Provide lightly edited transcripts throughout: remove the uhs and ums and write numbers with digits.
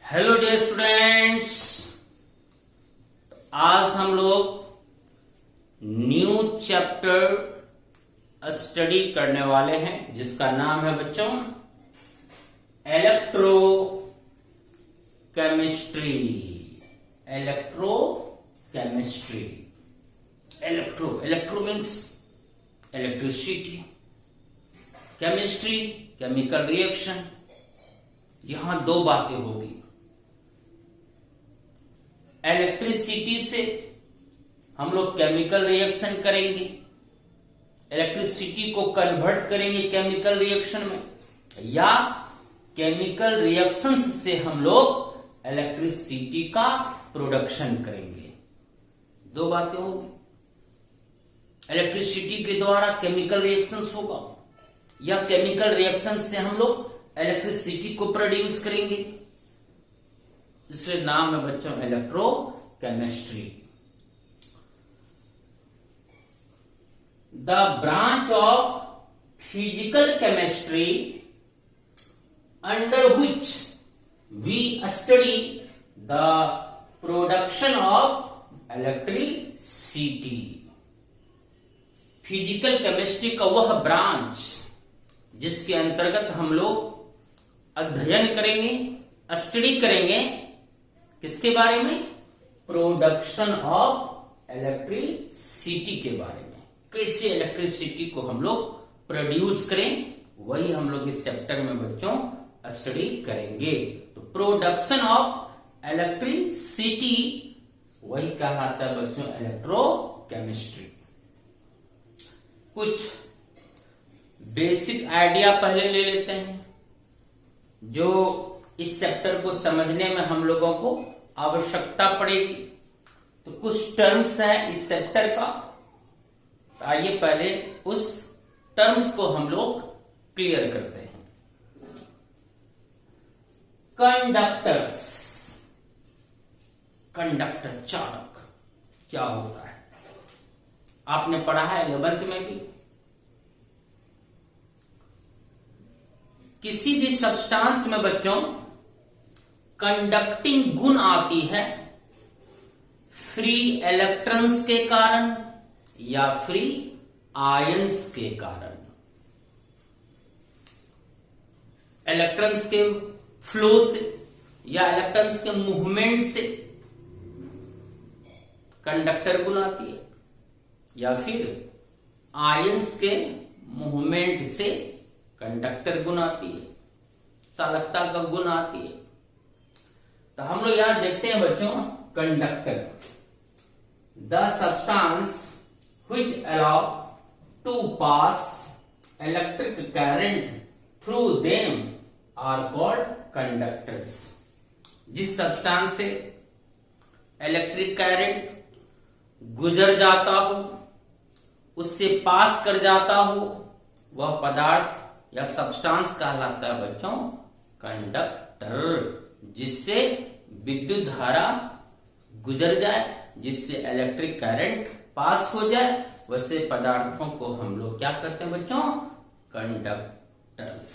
Hello dear students, आज हम लोग न्यू चैप्टर स्टडी करने वाले हैं जिसका नाम है बच्चों electro chemistry. Electro chemistry, electro means electricity, chemistry chemical reaction. यहां दो बातें होगी। इलेक्ट्रिसिटी से हम लोग केमिकल रिएक्शन करेंगे, इलेक्ट्रिसिटी को कन्वर्ट करेंगे केमिकल रिएक्शन में, या केमिकल रिएक्शंस से हम लोग इलेक्ट्रिसिटी का प्रोडक्शन करेंगे। दो बातें होगी। इलेक्ट्रिसिटी के द्वारा केमिकल रिएक्शंस होगा या केमिकल रिएक्शन से हम लोग इलेक्ट्रिसिटी को प्रोड्यूस करेंगे। इसलिए नाम है बच्चों electrochemistry. The branch of physical chemistry under which we study the production of electricity. Physical chemistry का वह ब्रांच जिसके अंतर्गत हम लोग अध्ययन करेंगे, स्टडी करेंगे, किसके बारे में? प्रोडक्शन ऑफ इलेक्ट्रिसिटी के बारे में। कैसे इलेक्ट्रिसिटी को हम लोग प्रोड्यूस करें, वही हम लोग इस चैप्टर में बच्चों स्टडी करेंगे। तो प्रोडक्शन ऑफ इलेक्ट्रिसिटी वही कहलाता है बच्चों इलेक्ट्रो केमिस्ट्री। कुछ बेसिक आइडिया पहले ले लेते हैं जो इस चैप्टर को समझने में हम लोगों को आवश्यकता पड़ेगी। तो कुछ टर्म्स है इस चैप्टर का, तो आइए पहले उस टर्म्स को हम लोग क्लियर करते हैं। कंडक्टर्स, कंडक्टर चालक क्या होता है? आपने पढ़ा है 11th में भी। किसी भी सब्सटेंस में बच्चों कंडक्टिंग गुण आती है फ्री इलेक्ट्रॉन्स के कारण या फ्री आयंस के कारण। इलेक्ट्रॉन्स के फ्लो से या इलेक्ट्रॉन्स के मूवमेंट से कंडक्टर गुण आती है, या फिर आयंस के मूवमेंट से कंडक्टर गुण आती है, चालकता का गुण आती है। तो हम लोग यहां देखते हैं बच्चों conductor, the substance which allow to pass electric current through them are called conductors. जिस सब्सटेंस से इलेक्ट्रिक करंट गुजर जाता हो, उससे पास कर जाता हो, वह पदार्थ या सब्सटेंस कहलाता है बच्चों कंडक्टर। जिससे विद्युत धारा गुजर जाए, जिससे इलेक्ट्रिक करंट पास हो जाए, वैसे पदार्थों को हम लोग क्या करते हैं बच्चों? कंडक्टर्स।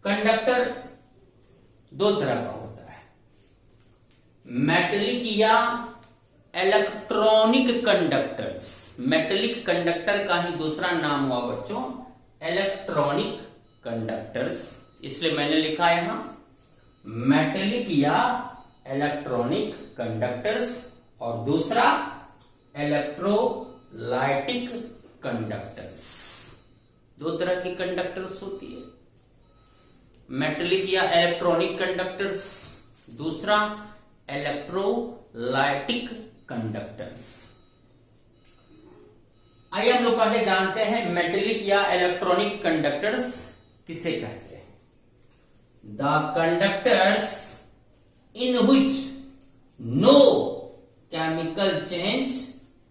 कंडक्टर दो तरह का होता है, मेटेलिक या इलेक्ट्रॉनिक कंडक्टर्स। मेटेलिक कंडक्टर का ही दूसरा नाम हुआ बच्चों इलेक्ट्रॉनिक कंडक्टर्स। इसलिए मैंने लिखा है यहां मेटेलिक या इलेक्ट्रॉनिक कंडक्टर्स, और दूसरा इलेक्ट्रोलाइटिक कंडक्टर्स। दो तरह की कंडक्टर्स होती है, मेटेलिक या इलेक्ट्रॉनिक कंडक्टर्स, दूसरा इलेक्ट्रोलाइटिक कंडक्टर्स। आइए हम लोग पहले जानते हैं मेटेलिक या इलेक्ट्रॉनिक कंडक्टर्स किसे कहते हैं। The conductors in which no chemical change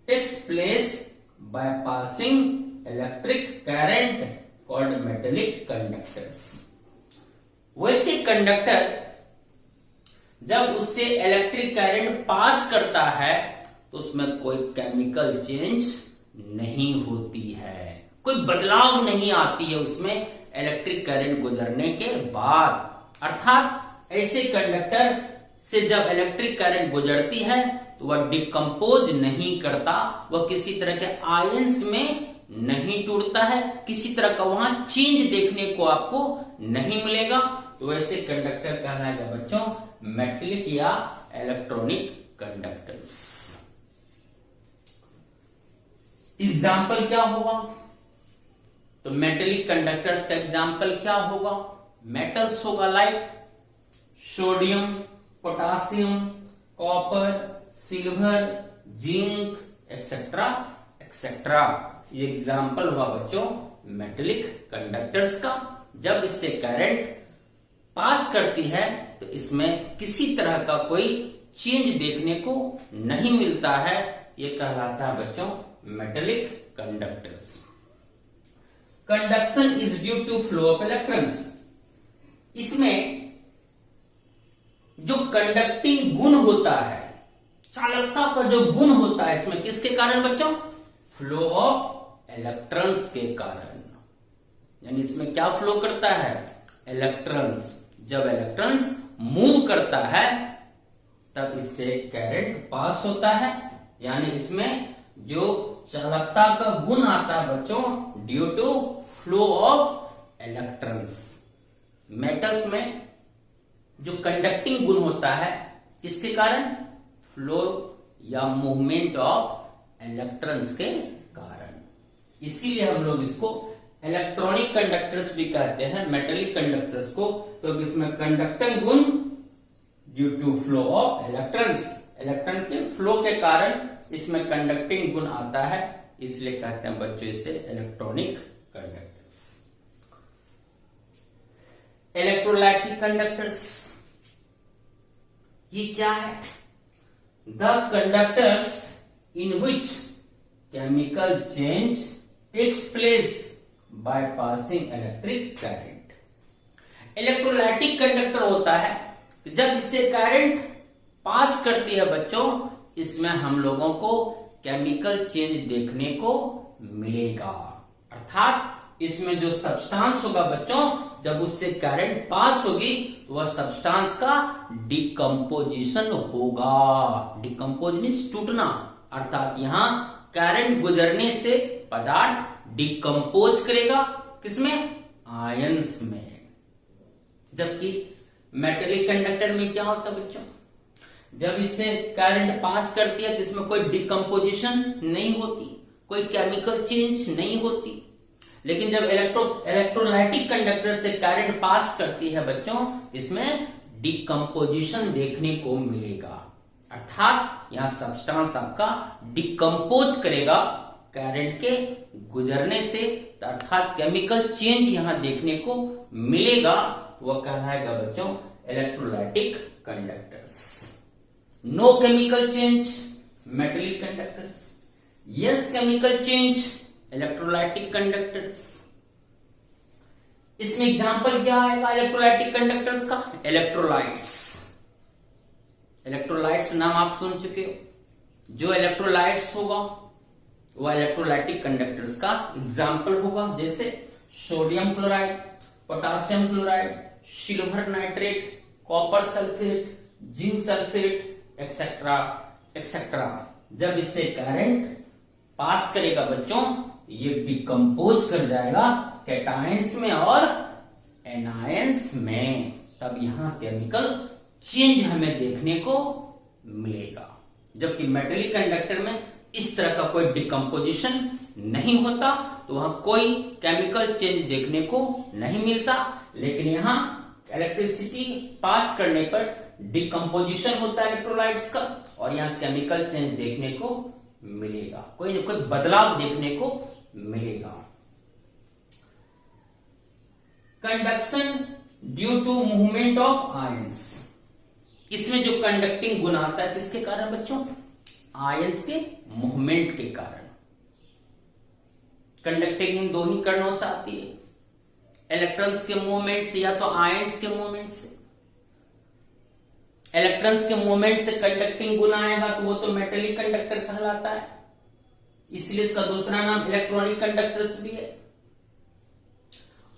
takes place by passing electric current called metallic conductors. वैसे कंडक्टर जब उससे इलेक्ट्रिक करंट पास करता है तो उसमें कोई केमिकल चेंज नहीं होती है, कोई बदलाव नहीं आती है उसमें इलेक्ट्रिक करंट गुजरने के बाद। अर्थात ऐसे कंडक्टर से जब इलेक्ट्रिक करंट गुजरती है तो वह डिकम्पोज नहीं करता, वह किसी तरह के आयंस में नहीं टूटता है, किसी तरह का वहां चेंज देखने को आपको नहीं मिलेगा। तो ऐसे कंडक्टर कहलाएगा बच्चों मेटेलिक या इलेक्ट्रॉनिक कंडक्टर्स। एग्जाम्पल क्या होगा? तो मेटेलिक कंडक्टर्स का एग्जाम्पल क्या होगा? मेटल्स होगा like sodium, potassium, copper, silver, zinc etcetera etcetera. ये एग्जाम्पल हुआ बच्चों मेटेलिक कंडक्टर्स का। जब इससे करंट पास करती है तो इसमें किसी तरह का कोई चेंज देखने को नहीं मिलता है, ये कहलाता है बच्चों metallic conductors. Conduction is due to flow of electrons. इसमें जो कंडक्टिंग गुण होता है, चालकता का जो गुण होता है, इसमें किसके कारण बच्चों? फ्लो ऑफ इलेक्ट्रॉन्स के कारण। यानी इसमें क्या फ्लो करता है? इलेक्ट्रॉन्स। जब इलेक्ट्रॉन्स मूव करता है तब इससे करंट पास होता है, यानी इसमें जो चालकता का गुण आता है बच्चों due to flow of electrons. Metals में जो कंडक्टिंग गुण होता है किसके कारण? फ्लो या मूवमेंट ऑफ इलेक्ट्रॉन्स के कारण। इसीलिए हम लोग इसको इलेक्ट्रॉनिक कंडक्टर्स भी कहते हैं, मेटेलिक कंडक्टर्स को, क्योंकि इसमें कंडक्टिंग गुण due to flow of electrons, electron के फ्लो के कारण इसमें कंडक्टिंग गुण आता है, इसलिए कहते हैं बच्चों इसे इलेक्ट्रॉनिक कंडक्टर्स। इलेक्ट्रोलाइटिक कंडक्टर्स ये क्या है? The conductors in which chemical change takes place by passing electric current. Electrolytic conductor होता है जब इससे करंट पास करती है बच्चों, इसमें हम लोगों को केमिकल चेंज देखने को मिलेगा। अर्थात इसमें जो सब्सटेंस होगा बच्चों, जब उससे करंट पास होगी तो वह सब्सटेंस का डिकम्पोजिशन होगा। डिकम्पोज मीन्स टूटना, अर्थात यहां करंट गुजरने से पदार्थ डिकम्पोज करेगा, किसमें? आयंस में। जबकि मेटेलिक कंडक्टर में क्या होता है बच्चों? जब इससे करंट पास करती है तो इसमें कोई डिकम्पोजिशन नहीं होती, कोई केमिकल चेंज नहीं होती। लेकिन जब इलेक्ट्रोलाइटिक कंडक्टर से करंट पास करती है बच्चों, इसमें डिकम्पोजिशन देखने को मिलेगा। अर्थात यहां सब्सटेंस आपका डिकम्पोज करेगा करंट के गुजरने से, अर्थात केमिकल चेंज यहां देखने को मिलेगा। वह कहलाएगा बच्चों electrolytic conductors. No chemical change metallic conductors, yes chemical change electrolytic conductors. इसमें एग्जांपल क्या आएगा इलेक्ट्रोलाइटिक कंडक्टर्स का? इलेक्ट्रोलाइट्स। इलेक्ट्रोलाइट्स नाम आप सुन चुके हो। जो इलेक्ट्रोलाइट्स होगा वह इलेक्ट्रोलाइटिक कंडक्टर्स का एग्जांपल होगा, जैसे sodium chloride, potassium chloride, silver nitrate, copper sulphate, zinc sulphate etcetera etcetera. जब इससे करंट पास करेगा बच्चों, ये डिकम्पोज कर जाएगा कैटायंस में और एनायंस में, तब यहां केमिकल चेंज हमें देखने को मिलेगा। जबकि मेटेलिक कंडक्टर में इस तरह का कोई डिकम्पोजिशन नहीं होता, तो वहां कोई केमिकल चेंज देखने को नहीं मिलता। लेकिन यहां इलेक्ट्रिसिटी पास करने पर डिकम्पोजिशन होता है इलेक्ट्रोलाइट्स का, और यहां केमिकल चेंज देखने को मिलेगा, कोई न कोई बदलाव देखने को मिलेगा। Conduction due to movement of ions. इसमें जो कंडक्टिंग गुण आता है किसके कारण बच्चों? आयंस के मूवमेंट के कारण। कंडक्टिंग दो ही कारणों से आती है, इलेक्ट्रॉन्स के मूवमेंट से या तो आयंस के मूवमेंट से। इलेक्ट्रॉन्स के मूवमेंट से कंडक्टिंग गुण आएगा तो वो तो मेटेलिक कंडक्टर कहलाता है, इसलिए इसका दूसरा नाम इलेक्ट्रॉनिक कंडक्टर्स भी है।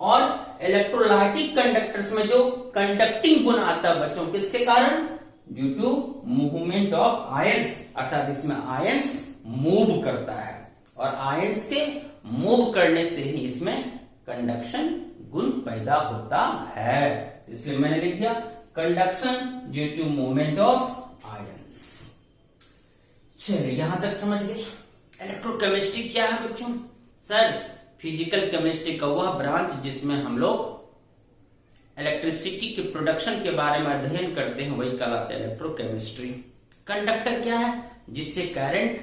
और इलेक्ट्रोलाइटिक कंडक्टर्स में जो कंडक्टिंग गुण आता है बच्चों, किसके कारण? Due to movement of ions, अर्थात इसमें आयंस मूव करता है और आयंस के मूव करने से ही इसमें कंडक्शन गुण पैदा होता है। इसलिए मैंने लिख दिया conduction due to movement of ions. चलिए यहां तक समझ गए। इलेक्ट्रोकेमिस्ट्री क्या है बच्चों? सर, फिजिकल केमिस्ट्री का वह ब्रांच जिसमें हम लोग इलेक्ट्रिसिटी के प्रोडक्शन के बारे में अध्ययन करते हैं, वही कहलाता है इलेक्ट्रोकेमिस्ट्री। कंडक्टर क्या है? जिससे करंट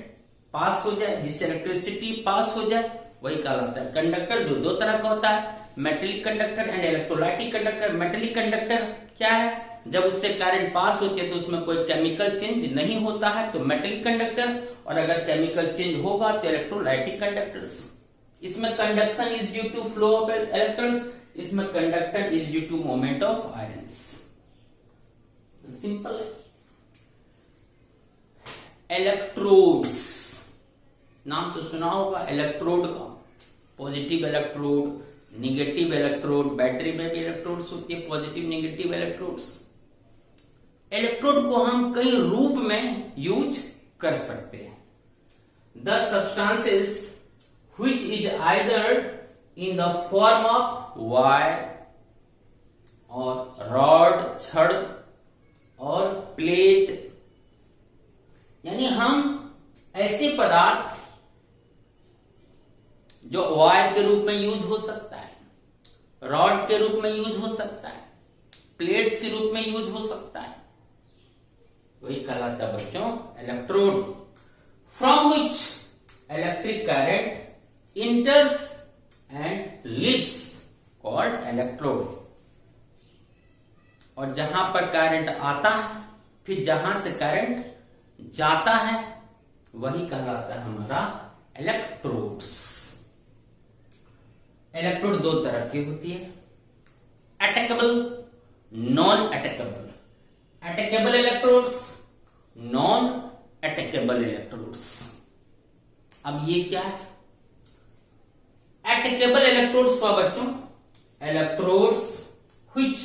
पास हो जाए, जिससे इलेक्ट्रिसिटी पास हो जाए, वही कहलाता है कंडक्टर। जो दो तरह का होता है, metallic conductor and electrolytic conductor. Metallic conductor क्या है? जब उससे करंट पास होती है तो उसमें कोई केमिकल चेंज नहीं होता है, तो मेटेलिक कंडक्टर। और अगर केमिकल चेंज होगा तो इलेक्ट्रोलाइटिक कंडक्टर्स। इसमें conduction is due to flow of electrons, इसमें conductor is due to movement of ions. Simple है। इलेक्ट्रोड्स, नाम तो सुना होगा इलेक्ट्रोड का। Positive electrode, negative electrode, battery में भी इलेक्ट्रोड्स होती है, पॉजिटिव नेगेटिव इलेक्ट्रोड्स। इलेक्ट्रोड को हम कई रूप में यूज कर सकते हैं। The substances which is either in the form of wire or rod, छड़ और प्लेट, यानी हम ऐसे पदार्थ जो वायर के रूप में यूज हो सकता है, रॉड के रूप में यूज हो सकता है, प्लेट्स के रूप में यूज हो सकता है, वही कहलाता है बच्चों electrode. From which electric current enters and leaves called electrode। और जहां पर करंट आता है फिर जहां से करंट जाता है वही कहलाता है हमारा इलेक्ट्रोड्स। इलेक्ट्रोड दो तरह की होती है, attackable, non attackable. Attackable electrodes, non attackable electrodes. अब ये क्या है? अटैकेबल इलेक्ट्रोड्स हुआ बच्चों electrodes which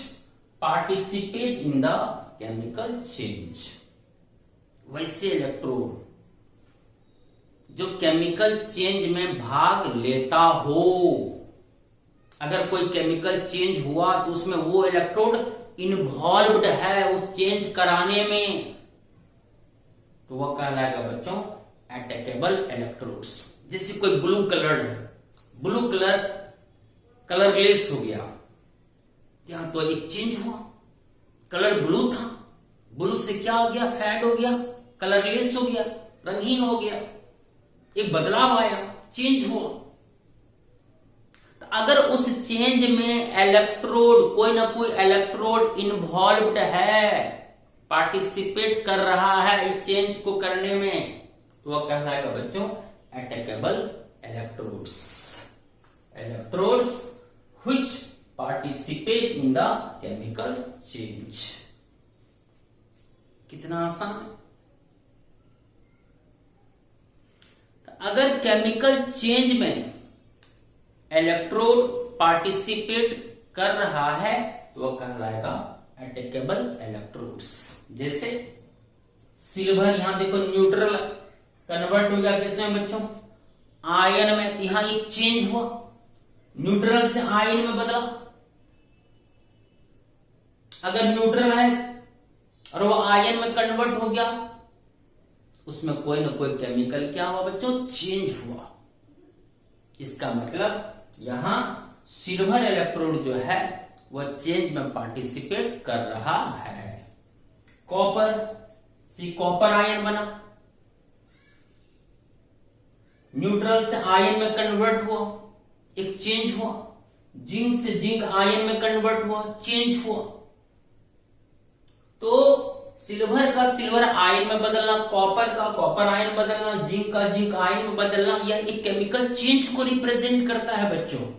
participate in the chemical change. वैसे इलेक्ट्रोड जो केमिकल चेंज में भाग लेता हो, अगर कोई केमिकल चेंज हुआ तो उसमें वो इलेक्ट्रोड इन्वॉल्व्ड है उस चेंज कराने में, तो वह कहलाएगा बच्चों अटैकेबल इलेक्ट्रोड्स। जैसे कोई ब्लू कलर है, ब्लू कलर कलरलेस हो गया, यहां तो एक चेंज हुआ, कलर ब्लू था, ब्लू से क्या हो गया? फेड हो गया, कलरलेस हो गया, रंगहीन हो गया, एक बदलाव आया, चेंज हुआ। तो अगर उस चेंज में इलेक्ट्रोड, कोई ना कोई इलेक्ट्रोड इन्वॉल्व्ड है, पार्टिसिपेट कर रहा है इस चेंज को करने में, तो वह कहलाएगा बच्चों attackable electrodes. Electrodes which participate in the chemical change. कितना आसान है। अगर केमिकल चेंज में इलेक्ट्रोड पार्टिसिपेट कर रहा है तो वह कहलाएगा अटैकेबल इलेक्ट्रोड्स। जैसे सिल्वर, यहां देखो न्यूट्रल कन्वर्ट हो गया किसमें बच्चों? आयन में। यहां एक चेंज हुआ, न्यूट्रल से आयन में बदला। अगर न्यूट्रल है और वो आयन में कन्वर्ट हो गया, उसमें कोई ना कोई केमिकल क्या हुआ बच्चों? चेंज हुआ। इसका मतलब यहां सिल्वर इलेक्ट्रोड जो है वह चेंज में पार्टिसिपेट कर रहा है। कॉपर से कॉपर आयन बना, न्यूट्रल से आयन में कन्वर्ट हुआ, एक चेंज हुआ। जिंक से जिंक आयन में कन्वर्ट हुआ, चेंज हुआ। तो सिल्वर का सिल्वर आयन में बदलना, कॉपर का कॉपर आयन बदलना, जिंक का जिंक आयन में बदलना, यह एक केमिकल चेंज को रिप्रेजेंट करता है बच्चों।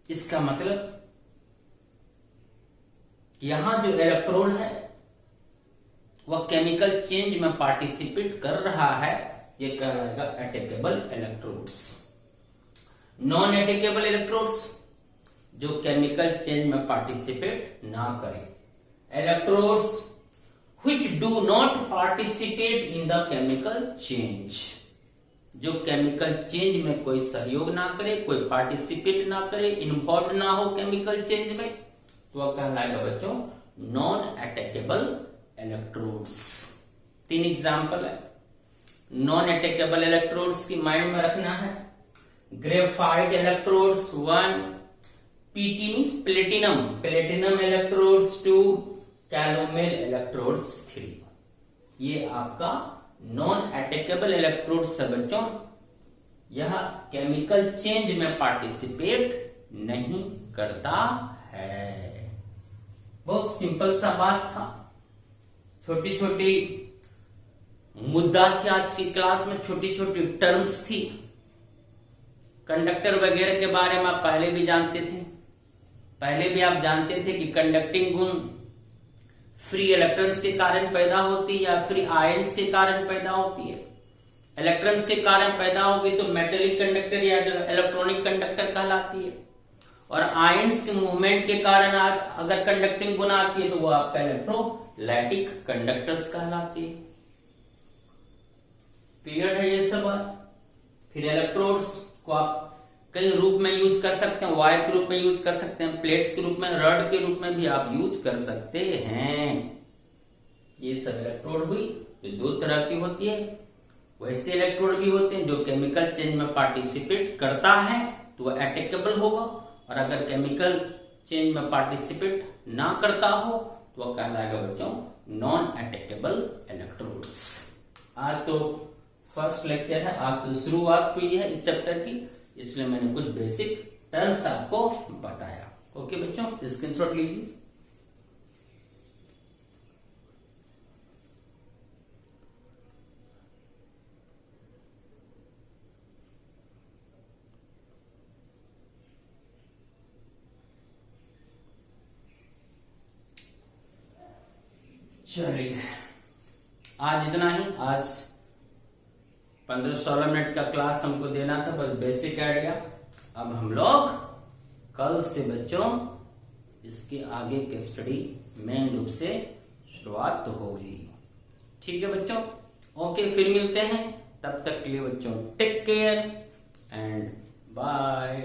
इसका मतलब यहां जो इलेक्ट्रोड है वह केमिकल चेंज में पार्टिसिपेट कर रहा है, यह कहलाएगा attackable electrodes. Non attackable electrodes, जो केमिकल चेंज में पार्टिसिपेट ना करें। Electrodes which do not participate in the chemical change, जो केमिकल चेंज में कोई सहयोग ना करे, कोई पार्टिसिपेट ना करे, इन्वॉल्व ना हो केमिकल चेंज में, तो वह कहलाएगा बच्चों नॉन अटैकेबल इलेक्ट्रोड्स। 3 एग्जाम्पल है नॉन अटैकेबल इलेक्ट्रोड्स की, माइंड में रखना है। Graphite electrodes 1, PT means platinum, platinum electrodes 2, calomel electrodes 3। ये आपका नॉन अटैकेबल इलेक्ट्रोड्स है बच्चों, यह केमिकल चेंज में पार्टिसिपेट नहीं करता है। बहुत सिंपल सा बात था, छोटी छोटी मुद्दा थी आज की क्लास में, छोटी छोटी टर्म्स थी। कंडक्टर वगैरह के बारे में आप पहले भी जानते थे, पहले भी आप जानते थे कि कंडक्टिंग गुण फ्री इलेक्ट्रॉन्स के कारण पैदा होती है या फ्री आयंस के कारण पैदा होती है। इलेक्ट्रॉन्स के कारण पैदा होगी तो मेटेलिक कंडक्टर या इलेक्ट्रॉनिक कंडक्टर कहलाती है, और आयंस के मूवमेंट के कारण अगर कंडक्टिंग गुण आती है तो वो आपका इलेक्ट्रोलाइटिक कंडक्टर्स कहलाती है। क्लियर है ये सब बात। फिर इलेक्ट्रोड्स को आप कई रूप में यूज कर सकते हैं, वायर के रूप में यूज कर सकते हैं, प्लेट्स के रूप में, रड के रूप में भी आप यूज कर सकते हैं। ये सब इलेक्ट्रोड हुई जो 2 तरह की होती है। वैसे इलेक्ट्रोड भी होते हैं जो केमिकल चेंज में पार्टिसिपेट करता है तो वह अटैकेबल होगा, और अगर केमिकल चेंज में पार्टिसिपेट ना करता हो तो वह कहलाएगा बच्चों नॉन अटैकेबल इलेक्ट्रोड्स। आज तो फर्स्ट लेक्चर है, आज तो शुरुआत हुई है इस चैप्टर की, इसलिए मैंने कुछ बेसिक टर्म्स आपको बताया। ओके बच्चों, स्क्रीनशॉट लीजिए। चलिए आज इतना ही। आज 15-16 मिनट का क्लास हमको देना था, बस बेसिक आइडिया। अब हम लोग कल से बच्चों इसके आगे की स्टडी मेन रूप से शुरुआत होगी। ठीक है बच्चों, ओके, फिर मिलते हैं। तब तक के लिए बच्चों टेक केयर एंड बाय।